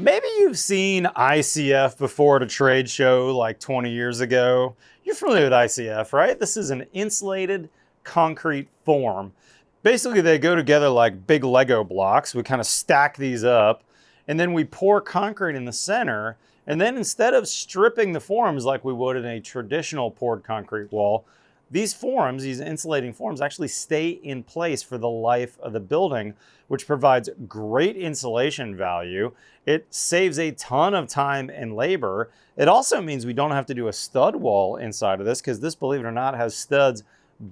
Maybe you've seen ICF before at a trade show like 20 years ago. You're familiar with ICF, right? This is an insulated concrete form. Basically, they go together like big Lego blocks. We kind of stack these up, and then we pour concrete in the center. And then instead of stripping the forms like we would in a traditional poured concrete wall, these forms, these insulating forms, actually stay in place for the life of the building, which provides great insulation value. It saves a ton of time and labor. It also means we don't have to do a stud wall inside of this, because this, believe it or not, has studs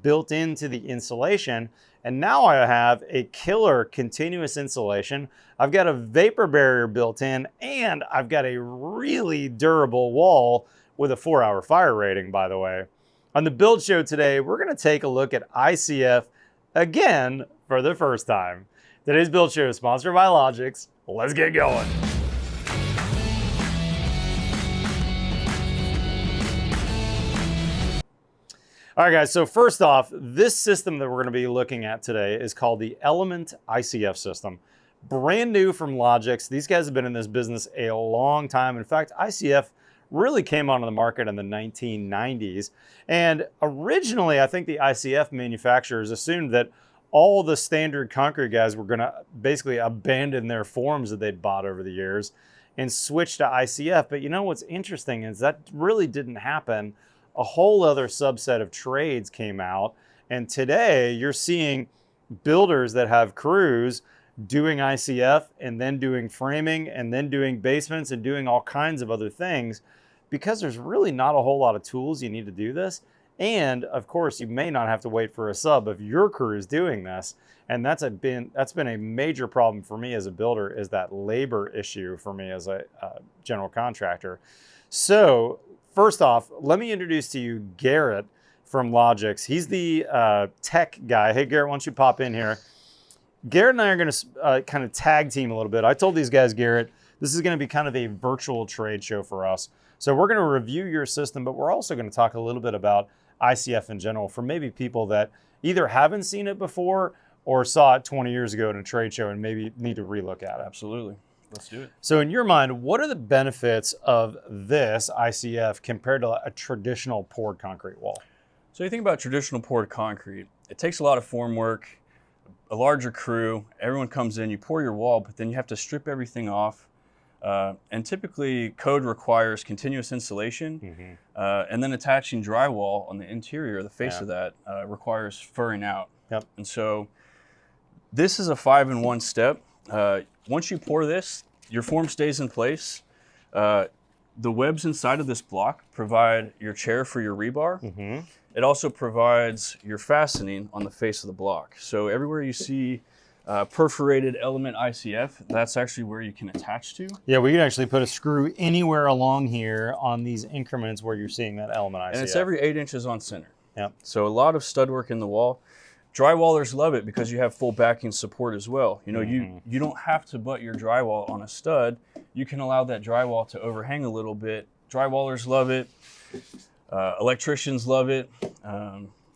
built into the insulation. And now I have a killer continuous insulation. I've got a vapor barrier built in, and I've got a really durable wall with a 4-hour fire rating, by the way. On the build show today, we're going to take a look at ICF again for the first time. Today's build show is sponsored by Logix. Let's get going. All right, guys, so first off, this system that we're going to be looking at today is called the Element ICF system. Brand new from Logix. These guys have been in this business a long time. In fact, ICF really came onto the market in the 1990s. And originally, I think the ICF manufacturers assumed that all the standard concrete guys were going to basically abandon their forms that they'd bought over the years and switch to ICF. But you know what's interesting is that really didn't happen. A whole other subset of trades came out. And today you're seeing builders that have crews doing ICF and then doing framing and then doing basements and doing all kinds of other things, because there's really not a whole lot of tools you need to do this. And of course, you may not have to wait for a sub if your crew is doing this. And that's been a major problem for me as a builder, is that labor issue for me as a general contractor. So first off, let me introduce to you Garrett from Logix. He's the tech guy. Hey, Garrett, why don't you pop in here? Garrett and I are going to kind of tag team a little bit. I told these guys, Garrett, this is going to be kind of a virtual trade show for us. So we're going to review your system, but we're also going to talk a little bit about ICF in general for maybe people that either haven't seen it before or saw it 20 years ago in a trade show and maybe need to relook at it. Absolutely. Let's do it. So in your mind, what are the benefits of this ICF compared to a traditional poured concrete wall? So you think about traditional poured concrete, it takes a lot of form work, a larger crew, everyone comes in, you pour your wall, but then you have to strip everything off. And typically code requires continuous insulation, and then attaching drywall on the interior, the face of that, requires furring out. Yep. And so this is a 5-in-1 step. Once you pour this, your form stays in place. The webs inside of this block provide your chair for your rebar. It also provides your fastening on the face of the block. So everywhere you see perforated Element ICF, that's actually where you can attach to. Yeah, we can actually put a screw anywhere along here on these increments where you're seeing that Element ICF. And it's every 8 inches on center. Yep. So a lot of stud work in the wall. Drywallers love it because you have full backing support as well. You know, you don't have to butt your drywall on a stud. You can allow that drywall to overhang a little bit. Drywallers love it. Electricians love it.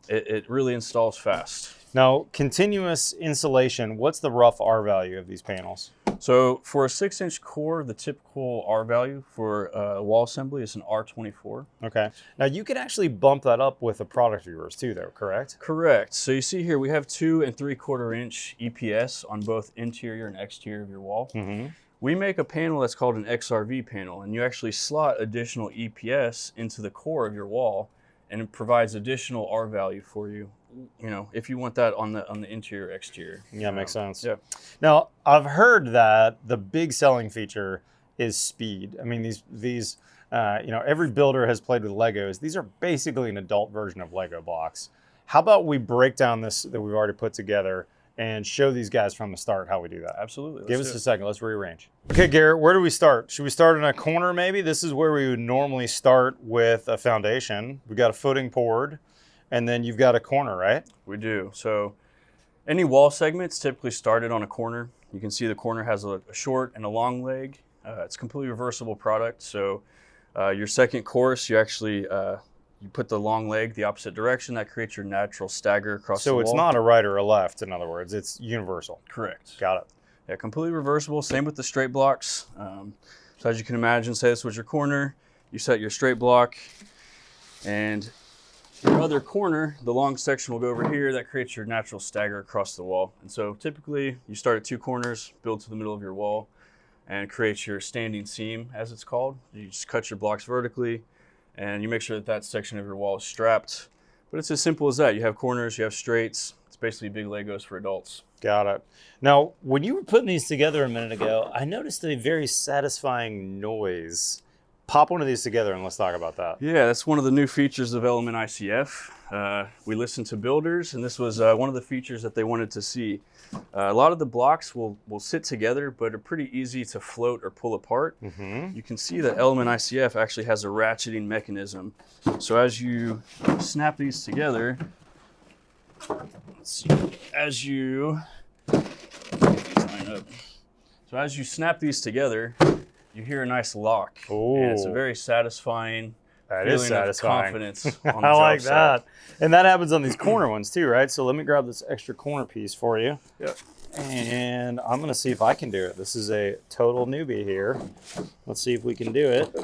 It really installs fast. Now, continuous insulation, what's the rough R value of these panels? So for a 6-inch core, the typical R value for wall assembly is an R24. Okay. Now you can actually bump that up with a product of yours too, though, correct? Correct. So you see here, we have 2 3/4-inch EPS on both interior and exterior of your wall. We make a panel that's called an XRV panel, and you actually slot additional EPS into the core of your wall, and it provides additional R value for you. You know, if you want that on the interior, exterior. Yeah, makes sense. Yeah. Now, I've heard that the big selling feature is speed. I mean, these you know, every builder has played with Legos. These are basically an adult version of Lego blocks. How about we break down this that we've already put together and show these guys from the start how we do that? Absolutely. Give us a second. Let's rearrange. Okay, Garrett, where do we start? Should we start in a corner maybe? This is where we would normally start with a foundation. We've got a footing poured, and then you've got a corner, right? We do. So any wall segments typically started on a corner. You can see the corner has a short and a long leg. It's a completely reversible product. So your second course, you actually you put the long leg the opposite direction. That creates your natural stagger across the wall. So it's not a right or a left, in other words. It's universal. Correct. Got it. Yeah, completely reversible. Same with the straight blocks. So as you can imagine, say this was your corner, you set your straight block, and your other corner, the long section will go over here. That creates your natural stagger across the wall. And so typically you start at 2 corners, build to the middle of your wall, and create your standing seam, as it's called. You just cut your blocks vertically, and you make sure that that section of your wall is strapped. But it's as simple as that. You have corners, you have straights. It's basically big Legos for adults. Got it. Now, when you were putting these together a minute ago, I noticed a very satisfying noise. Pop one of these together and let's talk about that. Yeah, that's one of the new features of Element ICF. We listened to builders, and this was one of the features that they wanted to see. A lot of the blocks will sit together, but are pretty easy to float or pull apart. You can see that Element ICF actually has a ratcheting mechanism. So as you snap these together, let's see, as you snap these together, you hear a nice lock. Ooh. And it's a very satisfying Feeling of confidence on the I job like site. that. And that happens on these corner ones too, right? So let me grab this extra corner piece for you. Yeah. And I'm gonna see if I can do it. This is a total newbie here. Let's see if we can do it.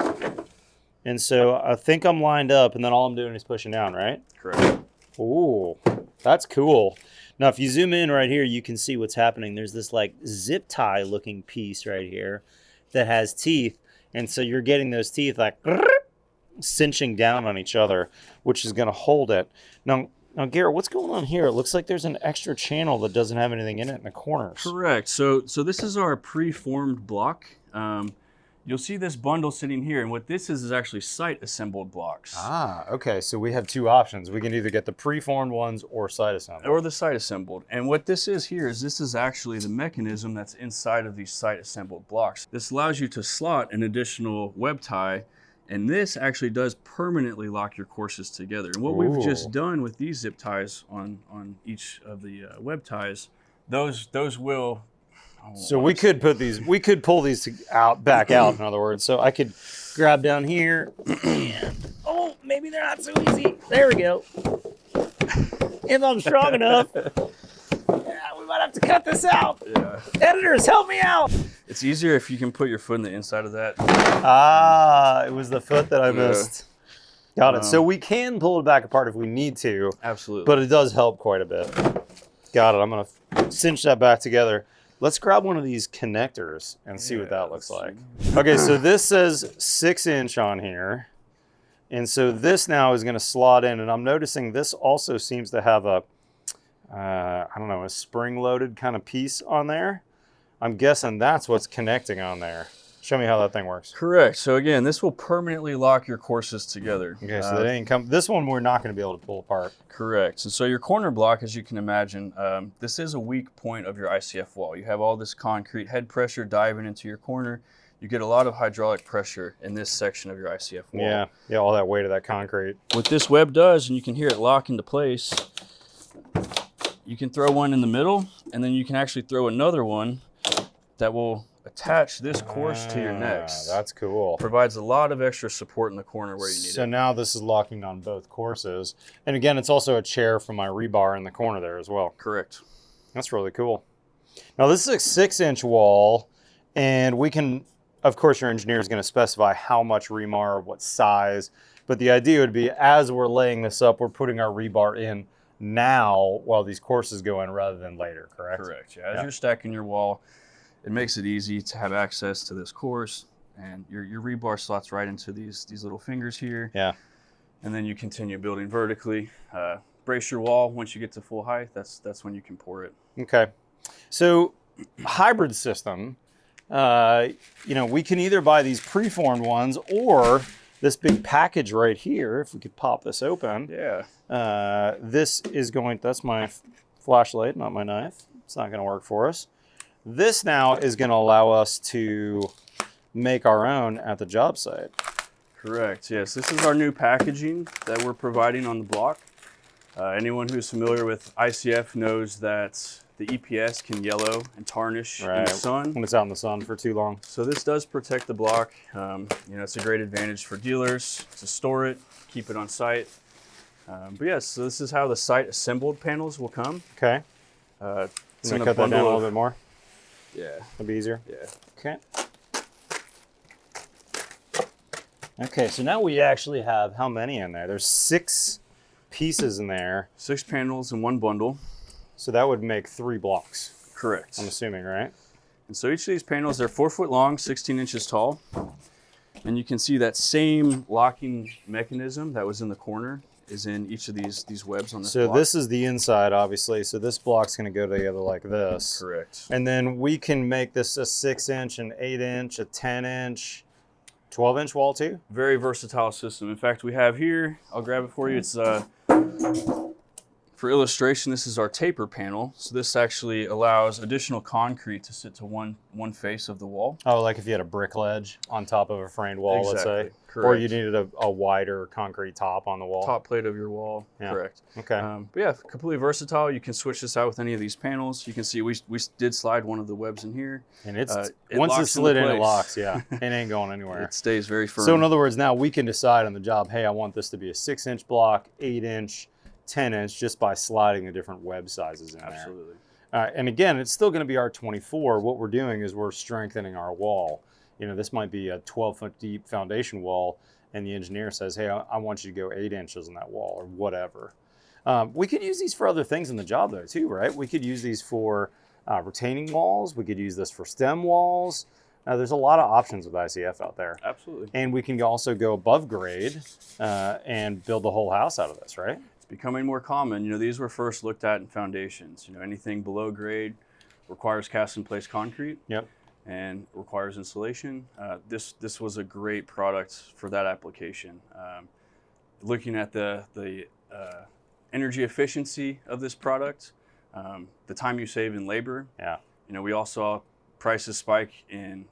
And so I think I'm lined up, and then all I'm doing is pushing down, right? Correct. Ooh, that's cool. Now, if you zoom in right here, you can see what's happening. There's this like zip tie looking piece right here that has teeth. And so you're getting those teeth like cinching down on each other, which is going to hold it. Now, Garrett, what's going on here? It looks like there's an extra channel that doesn't have anything in it in the corners. Correct. So this is our pre-formed block. You'll see this bundle sitting here, and what this is actually site assembled blocks. Ah, okay. So we have 2 options. We can either get the preformed ones or site assembled. Or the site assembled. And what this is here is this is actually the mechanism that's inside of these site assembled blocks. This allows you to slot an additional web tie, and this actually does permanently lock your courses together. And what we've just done with these zip ties on each of the web ties, those will... So we could pull these back out, in other words. So I could grab down here and, oh, maybe they're not so easy. There we go. If I'm strong enough, we might have to cut this out. Yeah. Editors, help me out. It's easier if you can put your foot in the inside of that. Ah, it was the foot that I missed. Got it. So we can pull it back apart if we need to. Absolutely. But it does help quite a bit. Got it. I'm going to cinch that back together. Let's grab one of these connectors and see what that looks like. Okay, so this says 6-inch on here. And so this now is going to slot in. And I'm noticing this also seems to have a, I don't know, a spring-loaded kind of piece on there. I'm guessing that's what's connecting on there. Show me how that thing works. Correct. So again, this will permanently lock your courses together. Okay, so they ain't come. This one we're not going to be able to pull apart. Correct. And so your corner block, as you can imagine, this is a weak point of your ICF wall. You have all this concrete head pressure diving into your corner. You get a lot of hydraulic pressure in this section of your ICF wall. Yeah, all that weight of that concrete. What this web does, and you can hear it lock into place, you can throw one in the middle, and then you can actually throw another one that will attach this course to your necks. That's cool. Provides a lot of extra support in the corner where you need it. So now this is locking on both courses. And again, it's also a chair for my rebar in the corner there as well. Correct. That's really cool. Now this is a 6-inch wall, and we can, of course your engineer is going to specify how much rebar, what size, but the idea would be as we're laying this up, we're putting our rebar in now while these courses go in rather than later, correct? Correct. Yeah. As you're stacking your wall, it makes it easy to have access to this course, and your rebar slots right into these little fingers here. Yeah. And then you continue building vertically. Brace your wall once you get to full height. That's when you can pour it. Okay. So hybrid system, we can either buy these preformed ones or this big package right here. If we could pop this open. Yeah. That's my flashlight, not my knife. It's not going to work for us. This now is going to allow us to make our own at the job site. Correct. Yes, this is our new packaging that we're providing on the block. Anyone who's familiar with ICF knows that the EPS can yellow and tarnish in the sun. When it's out in the sun for too long. So this does protect the block. It's a great advantage for dealers to store it, keep it on site. But yes, so this is how the site assembled panels will come. Okay. It's Can in I a cut that down a bundle little bit more? Yeah. That'd be easier? Yeah. Okay. Okay, so now we actually have how many in there? There's 6 pieces in there. 6 panels in one bundle. So that would make 3 blocks. Correct. I'm assuming, right? And so each of these panels, they're 4 foot long, 16 inches tall. And you can see that same locking mechanism that was in the corner is in each of these webs on this block. So this is the inside, obviously. So this block's going to go together like this. Correct. And then we can make this a 6-inch, an 8-inch, a 10-inch, 12-inch wall too? Very versatile system. In fact, we have here, I'll grab it for you. It's for illustration, this is our taper panel. So this actually allows additional concrete to sit to one face of the wall. Oh, like if you had a brick ledge on top of a framed wall, Exactly. let's say? Correct. Or you needed a wider concrete top on the wall? Top plate of your wall. Yeah. Correct. Okay. But yeah, completely versatile. You can switch this out with any of these panels. You can see we did slide one of the webs in here. And it's it once locks it's slid in, into it place. locks, yeah. It ain't going anywhere. It stays very firm. So in other words, now we can decide on the job, hey, I want this to be a 6-inch block, 8-inch, 10-inch, just by sliding the different web sizes in Absolutely. there. And again, it's still going to be R24. What we're doing is we're strengthening our wall. You know, this might be a 12-foot deep foundation wall, and the engineer says, hey, I want you to go 8 inches in that wall or whatever. We could use these for other things in the job though too, right? We could use these for retaining walls. We could use this for stem walls. There's a lot of options with ICF out there. Absolutely. And we can also go above grade and build the whole house out of this, right? It's becoming more common. You know, these were first looked at in foundations. You know, anything below grade requires cast in place concrete. Yep. And requires insulation. This was a great product for that application. Looking at the energy efficiency of this product, the time you save in labor. Yeah. You know, we all saw prices spike in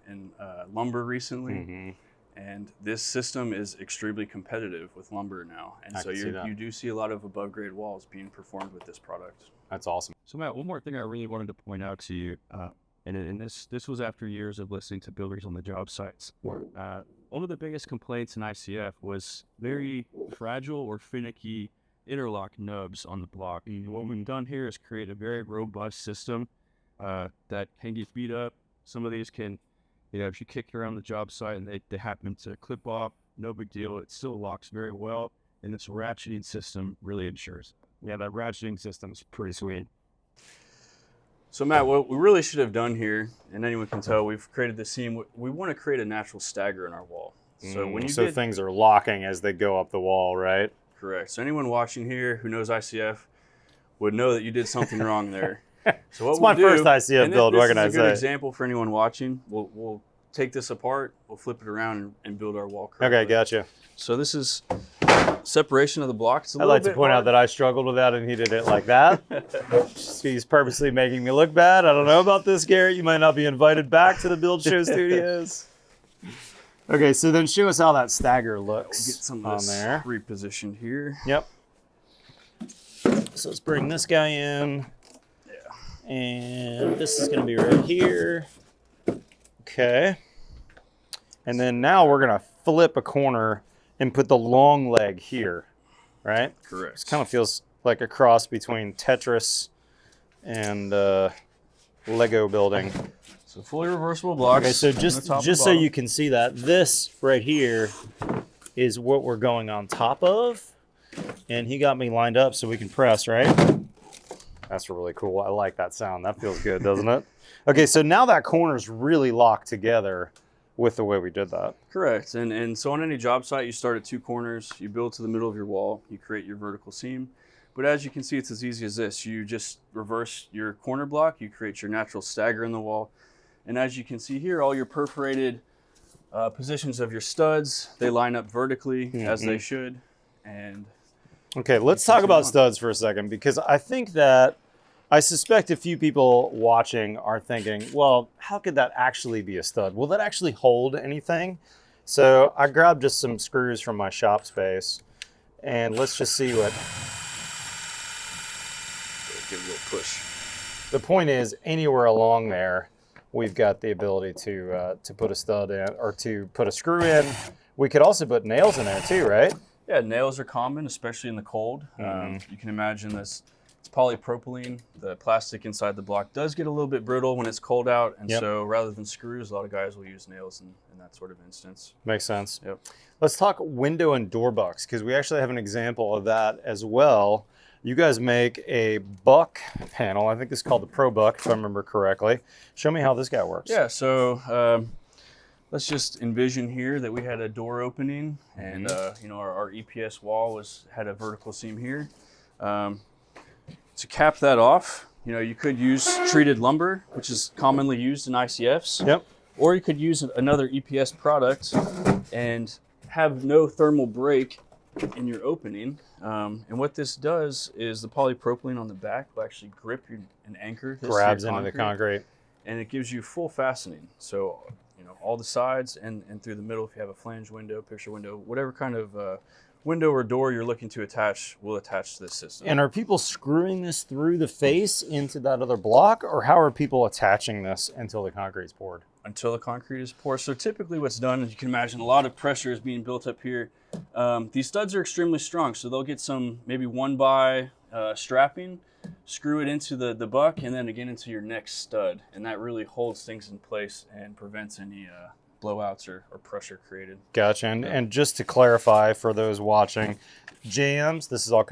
lumber recently, Mm-hmm. and this system is extremely competitive with lumber now. And so you do see a lot of above grade walls being performed with this product. That's awesome. So Matt, one more thing I really wanted to point out to you, and this was after years of listening to builders on the job sites. One of the biggest complaints in ICF was very fragile or finicky interlock nubs on the block. And what we've done here is create a very robust system that can get beat up. Some of these can, you know, if you kick around the job site and they happen to clip off, no big deal. It still locks very well, and this ratcheting system really ensures. Yeah, that ratcheting system is pretty sweet. So Matt, what we really should have done here, and anyone can tell, we've created the seam. We want to create a natural stagger in our wall. So when you things are locking as they go up the wall, right? Correct. So anyone watching here who knows ICF would know that you did something wrong there. So what It's my first ICF build, what can I say? This is a good say? example for anyone watching. We'll take this apart, we'll flip it around and build our wall correctly. Okay, gotcha. So this is separation of the block. It's a I'd little like to bit point out hard. that I struggled with that and he did it like that. He's purposely making me look bad. I don't know about this, Garrett. You might not be invited back to the Build Show Studios. Okay, so then show us how that stagger looks Get some of on this there. repositioned here. Yep. So let's bring this guy in. Yeah. And this is going to be right here. Okay. And then now we're going to flip a corner and put the long leg here, right? Correct. This kind of feels like a cross between Tetris and Lego building. So fully reversible blocks. Okay, so on the just top and so bottom. you can see that, this right here is what we're going on top of. And he got me lined up so we can press, right? That's really cool. I like that sound. That feels good, doesn't it? Okay, so now that corner's really locked together with the way we did that. Correct. And so on any job site, you start at 2 corners, you build to the middle of your wall, you create your vertical seam. But as you can see, it's as easy as this. You just reverse your corner block, you create your natural stagger in the wall. And as you can see here, all your perforated positions of your studs, they line up vertically as they should. And okay, let's talk about studs for a second, because I suspect a few people watching are thinking, well, how could that actually be a stud? Will that actually hold anything? So I grabbed just some screws from my shop space, and let's just see what... give it a little push. The point is, anywhere along there, we've got the ability to put a stud in, or to put a screw in. We could also put nails in there too, right? Yeah, nails are common, especially in the cold. You can imagine this It's polypropylene. The plastic inside the block does get a little bit brittle when it's cold out, and so rather than screws, a lot of guys will use nails in that sort of instance. Makes sense. Yep. Let's talk window and door bucks, because we actually have an example of that as well. You guys make a buck panel. I think this is called the Pro Buck, if I remember correctly. Show me how this guy works. Yeah, so let's just envision here that we had a door opening, and you know, our EPS wall had a vertical seam here. To cap that off, you know, you could use treated lumber, which is commonly used in ICFs. Yep. Or you could use another EPS product and have no thermal break in your opening. And what this does is the polypropylene on the back will actually grip and anchor this Grabs into the concrete. And it gives you full fastening. So, you know, all the sides and through the middle, if you have a flange window, picture window, whatever kind of window or door you're looking to attach, will attach to this system. And are people screwing this through the face into that other block, or how are people attaching this until the concrete's poured? Until the concrete is poured. So typically what's done, as you can imagine, a lot of pressure is being built up here. These studs are extremely strong, so they'll get some maybe 1x strapping, screw it into the buck, and then again into your next stud. And that really holds things in place and prevents any blowouts or pressure created. Gotcha. And just to clarify for those watching, jams, this is also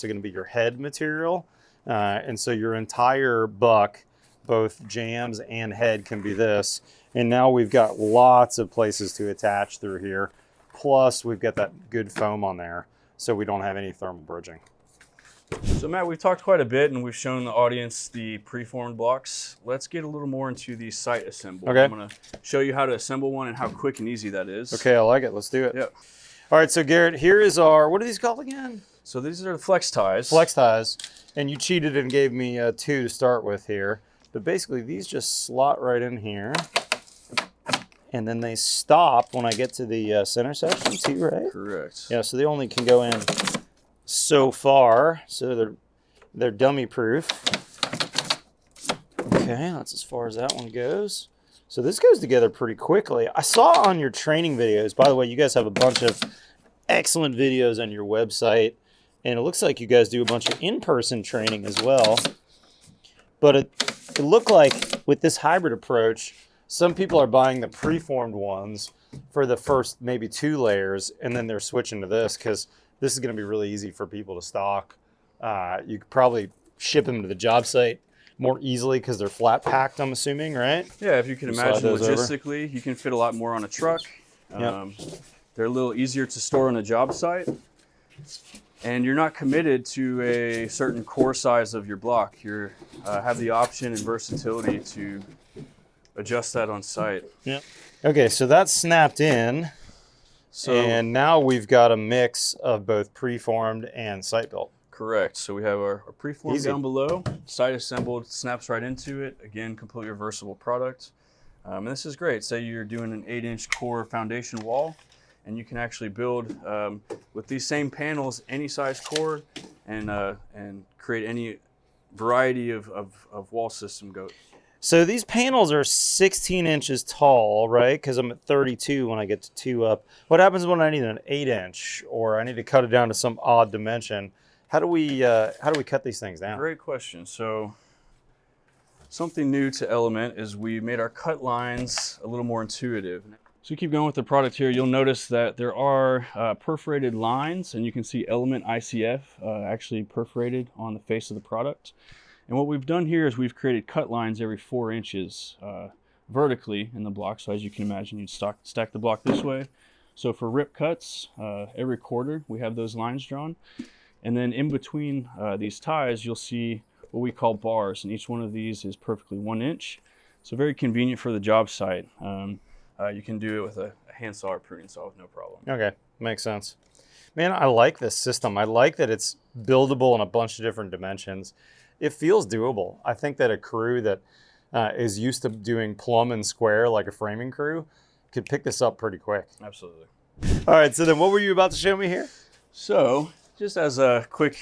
going to be your head material. And so your entire buck, both jams and head, can be this. And now we've got lots of places to attach through here. Plus we've got that good foam on there, so we don't have any thermal bridging. So Matt, we've talked quite a bit and we've shown the audience the preformed blocks. Let's get a little more into the site assemble. Okay. I'm going to show you how to assemble one and how quick and easy that is. Okay, I like it. Let's do it. Yep. All right, so Garrett, here is our, what are these called again? So these are the flex ties. Flex ties. And you cheated and gave me 2 to start with here. But basically these just slot right in here. And then they stop when I get to the center section too, right? Correct. Yeah, so they only can go in so far, so they're dummy proof. Okay, that's as far as that one goes. So this goes together pretty quickly. I saw on your training videos, by the way, you guys have a bunch of excellent videos on your website, and it looks like you guys do a bunch of in-person training as well. But it looked like with this hybrid approach, some people are buying the preformed ones for the first maybe 2 layers, and then they're switching to this because this is going to be really easy for people to stock. You could probably ship them to the job site more easily because they're flat packed, I'm assuming, right? Yeah, if you can imagine those over. logistically, you can fit a lot more on a truck. Yep. They're a little easier to store on a job site. And you're not committed to a certain core size of your block. You have the option and versatility to adjust that on site. Yep. Okay, so that's snapped in. So, and now we've got a mix of both preformed and site built. Correct. So we have our preformed Easy. down below, site assembled, snaps right into it. Again, completely reversible product. And this is great. Say you're doing an 8-inch core foundation wall, and you can actually build with these same panels any size core and create any variety of wall system go. So these panels are 16 inches tall, right? Because I'm at 32 when I get to 2 up. What happens when I need an 8-inch or I need to cut it down to some odd dimension? How do we cut these things down? Great question. So something new to Element is we made our cut lines a little more intuitive. So you keep going with the product here, you'll notice that there are perforated lines, and you can see Element ICF actually perforated on the face of the product. And what we've done here is we've created cut lines every 4 inches vertically in the block. So as you can imagine, you'd stack the block this way. So for rip cuts, every quarter, we have those lines drawn. And then in between these ties, you'll see what we call bars. And each one of these is perfectly 1 inch. So very convenient for the job site. You can do it with a handsaw or pruning saw with no problem. Okay, makes sense. Man, I like this system. I like that it's buildable in a bunch of different dimensions. It feels doable. I think that a crew that is used to doing plumb and square like a framing crew could pick this up pretty quick. Absolutely. All right, so then what were you about to show me here? So just as a quick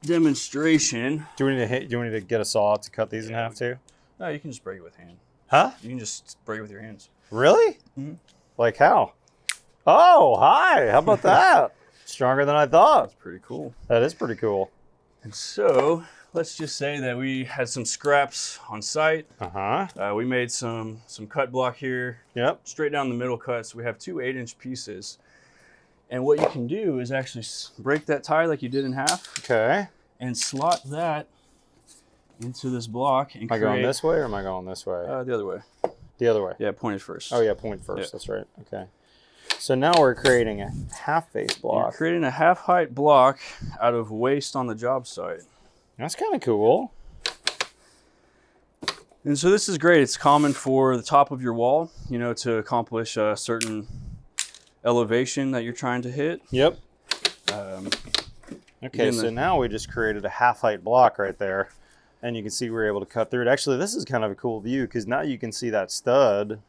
demonstration. Do we need to get a saw to cut these in half too? No, you can just break it with hand. Huh? You can just break it with your hands. Really? Mm-hmm. Like how? Oh, hi. How about that? Stronger than I thought. That's pretty cool. That is pretty cool. And so let's just say that we had some scraps on site. We made some cut block here. Yep. Straight down the middle cuts. We have two 8-inch pieces. And what you can do is actually break that tie like you did in half. Okay. And slot that into this block. And am I going this way or am I going this way? The other way. The other way. Yeah, pointed first. Oh yeah, point first. Yeah. That's right. Okay. So now we're creating a half face block. You're creating a half height block out of waste on the job site. That's kind of cool. And so this is great. It's common for the top of your wall, you know, to accomplish a certain elevation that you're trying to hit. Yep. Okay, so now we just created a half height block right there. And you can see we're able to cut through it. Actually, this is kind of a cool view because now you can see that stud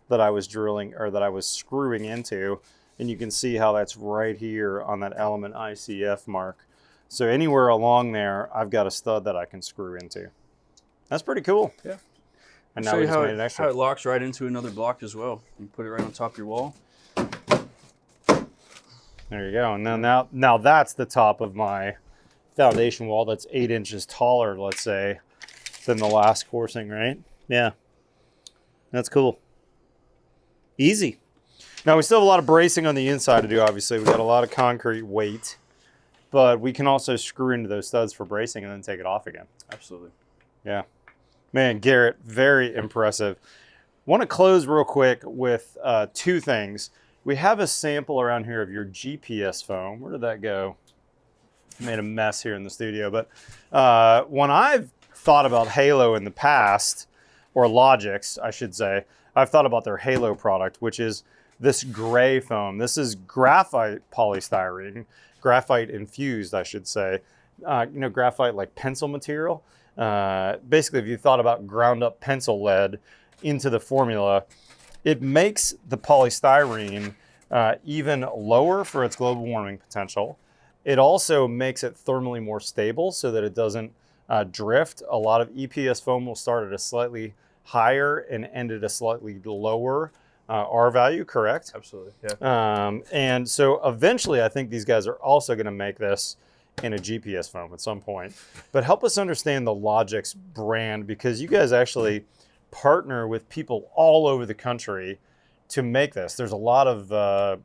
that I was drilling or that I was screwing into. And you can see how that's right here on that Element ICF mark. So anywhere along there, I've got a stud that I can screw into. That's pretty cool. Yeah. And now we just made it extra. How it locks right into another block as well. You put it right on top of your wall. There you go. And then now that's the top of my foundation wall that's 8 inches taller, let's say, than the last coursing, right? Yeah. That's cool. Easy. Now we still have a lot of bracing on the inside to do, obviously. We've got a lot of concrete weight, but we can also screw into those studs for bracing and then take it off again. Absolutely. Yeah. Man, Garrett, very impressive. Want to close real quick with two things. We have a sample around here of your GPS foam. Where did that go? Made a mess here in the studio. But when I've thought about Halo in the past, or Logix, I should say, I've thought about their Halo product, which is this gray foam. This is graphite polystyrene, graphite infused, I should say. You know, graphite like pencil material. Basically, if you thought about ground up pencil lead into the formula, it makes the polystyrene even lower for its global warming potential. It also makes it thermally more stable so that it doesn't drift. A lot of EPS foam will start at a slightly higher and end at a slightly lower R value, correct? Absolutely, yeah. And so eventually I think these guys are also going to make this in a GPS foam at some point. But help us understand the Logix brand, because you guys actually partner with people all over the country to make this. There's a lot of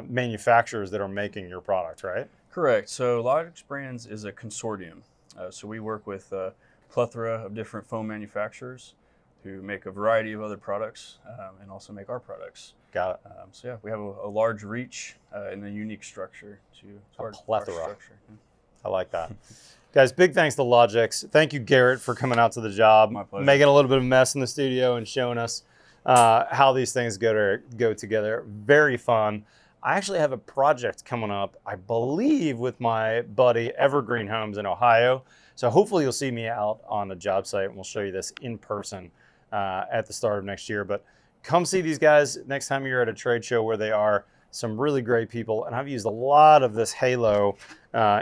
manufacturers that are making your product, right? Correct. So Logix Brands is a consortium. So we work with a plethora of different foam manufacturers who make a variety of other products and also make our products. Got it. So yeah, we have a large reach and a unique structure to our plethora. structure. Yeah. I like that. Guys, big thanks to Logix. Thank you, Garrett, for coming out to the job, My pleasure. making a little bit of a mess in the studio and showing us how these things go together. Very fun. I actually have a project coming up, I believe, with my buddy Evergreen Homes in Ohio. So hopefully you'll see me out on a job site and we'll show you this in person at the start of next year. But come see these guys next time you're at a trade show where they are. Some really great people. And I've used a lot of this Halo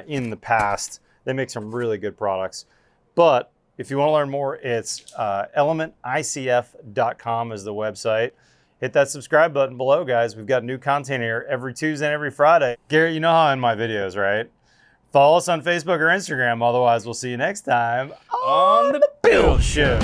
in the past. They make some really good products. But if you want to learn more, it's elementicf.com is the website. Hit that subscribe button below, guys. We've got new content here every Tuesday and every Friday. Garrett, you know how I end my videos, right? Follow us on Facebook or Instagram. Otherwise, we'll see you next time on The Build Show.